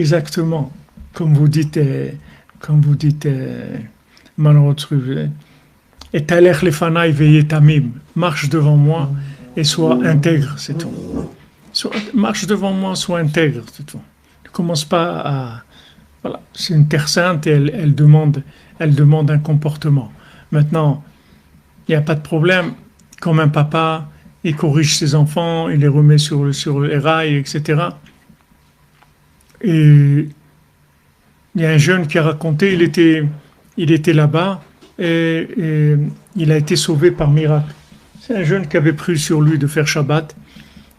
exactement, comme vous dites, malheureux truc. Et taler les fanaï veillez tamim. Marche devant moi et sois intègre, c'est tout. Marche devant moi, sois intègre, c'est tout. Ne commence pas à. Voilà, c'est une terre sainte et elle demande un comportement. Maintenant, il n'y a pas de problème. Comme un papa, il corrige ses enfants, il les remet sur les rails, etc. Et il y a un jeune qui a raconté, il était là-bas et il a été sauvé par miracle. C'est un jeune qui avait pris sur lui de faire Shabbat.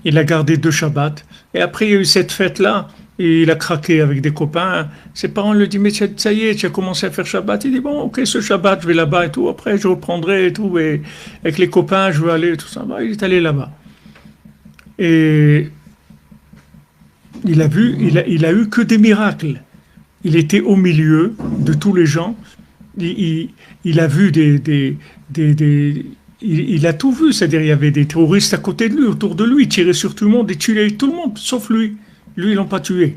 Il a gardé 2 Shabbats. Et après, il y a eu cette fête-là. Et il a craqué avec des copains. Ses parents lui disent, mais ça y est, tu as commencé à faire Shabbat. Il dit, bon, ok, ce Shabbat, je vais là-bas et tout. Après, je reprendrai et tout. Et avec les copains, je vais aller et tout ça. Il est allé là-bas. Et il a eu que des miracles. Il était au milieu de tous les gens. Il a vu il a tout vu, c'est-à-dire il y avait des terroristes à côté de lui, autour de lui, ils tiraient sur tout le monde, ils tuaient tout le monde, sauf lui. Lui, ils l'ont pas tué.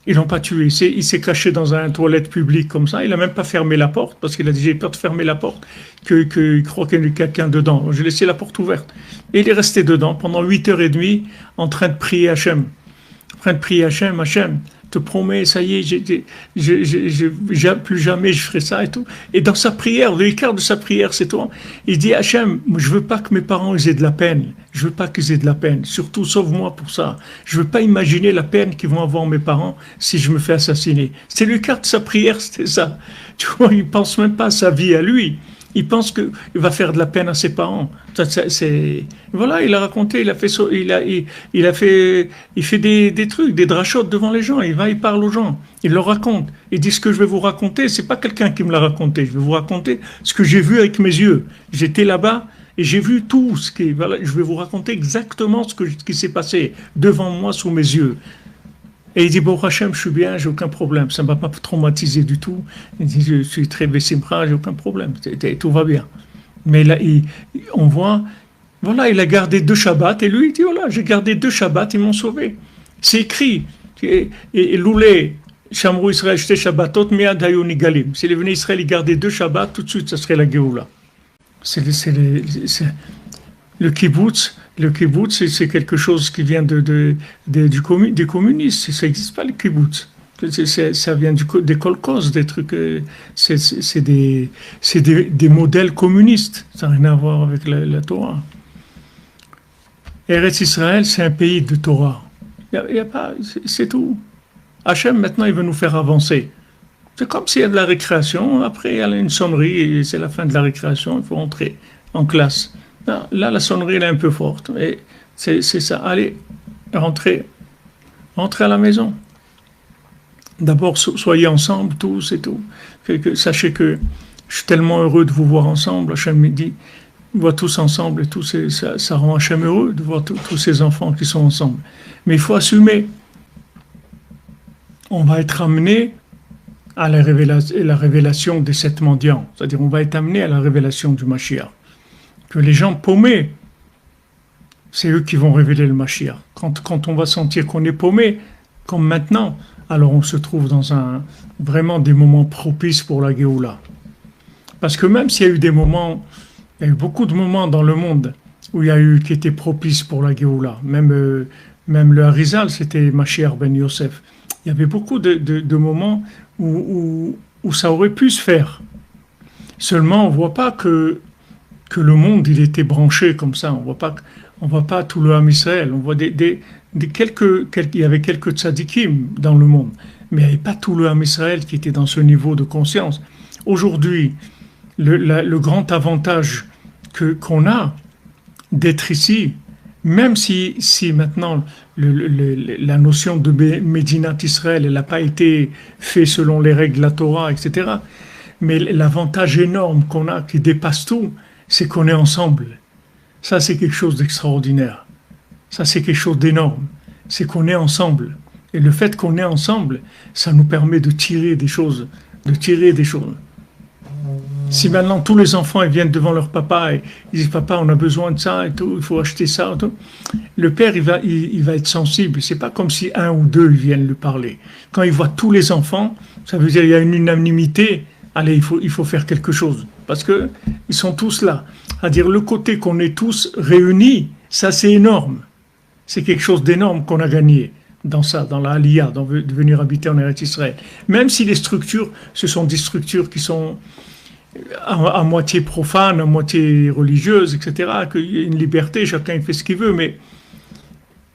Ils l'ont pas tué. Il s'est caché dans une toilette publique comme ça. Il a même pas fermé la porte parce qu'il a dit j'ai peur de fermer la porte, qu'il croit qu'il y a quelqu'un dedans. J'ai laissé la porte ouverte. Et il est resté dedans pendant 8h30 en train de prier Hachem. En train de prier Hachem, Hachem, te promets, ça y est, plus jamais je ferai ça et tout. Et dans sa prière, l'écart de sa prière, c'est toi. Il dit, Hachem, je veux pas que mes parents aient de la peine. Je veux pas qu'ils aient de la peine. Surtout, sauve-moi pour ça. Je veux pas imaginer la peine qu'ils vont avoir mes parents si je me fais assassiner. C'est l'écart de sa prière, c'était ça. Tu vois, il pense même pas à sa vie à lui. Il pense qu'il va faire de la peine à ses parents. Voilà, il a raconté, il fait des trucs, des drachotes devant les gens. Il parle aux gens, il leur raconte. Il dit ce que je vais vous raconter, c'est pas quelqu'un qui me l'a raconté. Je vais vous raconter ce que j'ai vu avec mes yeux. J'étais là-bas et j'ai vu tout ce qui. Voilà, je vais vous raconter exactement ce qui s'est passé devant moi sous mes yeux. Et il dit, bon, Hachem, je suis bien, j'ai aucun problème. Ça ne m'a pas traumatisé du tout. Il dit, je suis très bessimra, j'ai aucun problème. Tout va bien. Mais là, on voit, voilà, il a gardé 2 Shabbats. Et lui, il dit, voilà, j'ai gardé 2 Shabbats, ils m'ont sauvé. C'est écrit. Et Loulé, Shamrou Israël, j'étais Shabbatot, Miad Hayoni Galim. S'il est venu Israël, il gardait 2 Shabbats, tout de suite, ça serait la Géoula. Le kibbutz. Le kibbutz, c'est quelque chose qui vient des communistes. Ça n'existe pas, le kibbutz. Ça vient des kolkhozes, des trucs. C'est des modèles communistes. Ça n'a rien à voir avec la Torah. Eretz Israël, c'est un pays de Torah. Y a pas, c'est tout. Hachem, maintenant, il veut nous faire avancer. C'est comme s'il y a de la récréation. Après, il y a une sonnerie et c'est la fin de la récréation. Il faut entrer en classe. Là, la sonnerie elle est un peu forte. Mais c'est ça. Allez, rentrez à la maison. D'abord, soyez ensemble, tous et tout. Sachez que je suis tellement heureux de vous voir ensemble. Hachem me dit, on voit tous ensemble et tout. Ça rend Hachem heureux de voir tous ces enfants qui sont ensemble. Mais il faut assumer. On va être amené à la révélation des 7 mendiants. C'est-à-dire, on va être amené à la révélation du Mashiach. Que les gens paumés, c'est eux qui vont révéler le Mashiach. Quand on va sentir qu'on est paumé, comme maintenant, alors on se trouve dans vraiment des moments propices pour la Géoula. Parce que même s'il y a eu des moments, il y a eu beaucoup de moments dans le monde qui étaient propices pour la Géoula. Même le Harizal, c'était Mashiach ben Yosef. Il y avait beaucoup de moments où ça aurait pu se faire. Seulement, on ne voit pas que le monde il était branché comme ça. On voit pas tout le Ham Israël. On voit il y avait quelques tzadikim dans le monde, mais il n'y avait pas tout le Ham Israël qui était dans ce niveau de conscience. Aujourd'hui, le grand avantage qu'on a d'être ici, même si maintenant la notion de Médinat Israël n'a pas été faite selon les règles de la Torah, etc., mais l'avantage énorme qu'on a, qui dépasse tout, c'est qu'on est ensemble. Ça, c'est quelque chose d'extraordinaire. Ça, c'est quelque chose d'énorme. C'est qu'on est ensemble. Et le fait qu'on est ensemble, ça nous permet de tirer des choses. Si maintenant tous les enfants ils viennent devant leur papa et ils disent papa on a besoin de ça et tout, il faut acheter ça, et tout. Le père il va être sensible. C'est pas comme si un ou deux ils viennent lui parler. Quand il voit tous les enfants, ça veut dire qu'il y a une unanimité. Allez, il faut faire quelque chose parce que ils sont tous là. C'est-à-dire le côté qu'on est tous réunis, ça c'est énorme. C'est quelque chose d'énorme qu'on a gagné dans ça, dans la Aliyah, de venir habiter en Eretz Israël. Même si les structures, ce sont des structures qui sont à moitié profanes, à moitié religieuses, etc., qu'il y a une liberté, chacun fait ce qu'il veut, mais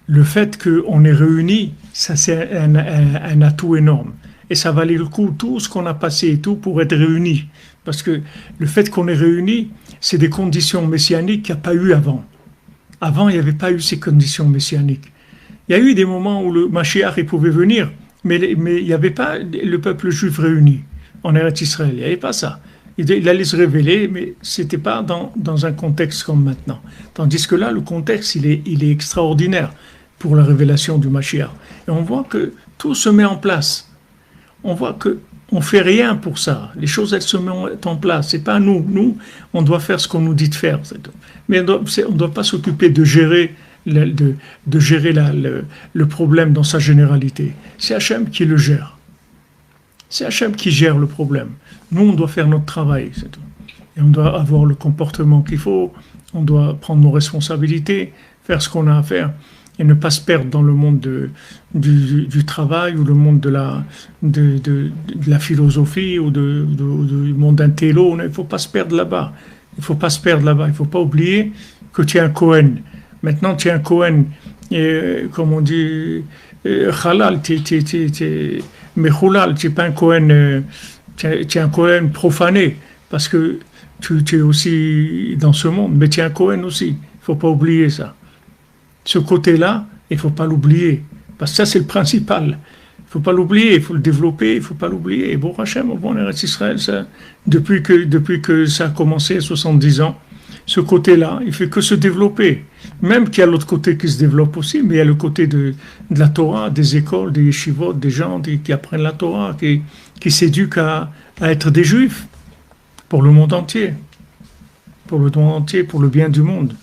le fait qu'on est réunis, ça c'est un atout énorme. Et ça valait le coup, tout ce qu'on a passé et tout, pour être réunis. Parce que le fait qu'on est réunis, c'est des conditions messianiques qu'il n'y a pas eu avant. Avant, il n'y avait pas eu ces conditions messianiques. Il y a eu des moments où le Mashiach il pouvait venir, mais il n'y avait pas le peuple juif réuni en Eretz Israël. Il n'y avait pas ça. Il allait se révéler, mais ce n'était pas dans un contexte comme maintenant. Tandis que là, le contexte, il est extraordinaire pour la révélation du Mashiach. Et on voit que tout se met en place. On voit que on fait rien pour ça. Les choses, elles se mettent en place. C'est pas nous. Nous, on doit faire ce qu'on nous dit de faire. Mais on ne doit pas s'occuper de gérer le problème dans sa généralité. C'est Hachem qui le gère. C'est Hachem qui gère le problème. Nous, on doit faire notre travail, c'est tout. Et on doit avoir le comportement qu'il faut, on doit prendre nos responsabilités, faire ce qu'on a à faire, et ne pas se perdre dans le monde du travail ou le monde de la philosophie ou du monde intello. Il ne faut pas se perdre là-bas. Il ne faut pas se perdre là-bas. Il ne faut pas oublier que tu es un Cohen. Maintenant, tu es un Cohen, comme on dit, halal, mais halal, tu n'es pas un Cohen, tu es un Cohen profané, parce que tu es aussi dans ce monde, mais tu es un Cohen aussi. Il ne faut pas oublier ça. Ce côté-là, il ne faut pas l'oublier, parce que ça, c'est le principal. Il ne faut pas l'oublier, il faut le développer, il ne faut pas l'oublier. Et bon, Hachem, bon, Eretz Israël, ça, depuis que ça a commencé à 70 ans, ce côté-là, il ne fait que se développer. Même qu'il y a l'autre côté qui se développe aussi, mais il y a le côté de la Torah, des écoles, des yeshivot, des gens qui apprennent la Torah, qui s'éduquent à être des juifs pour le monde entier. Pour le monde entier, pour le bien du monde.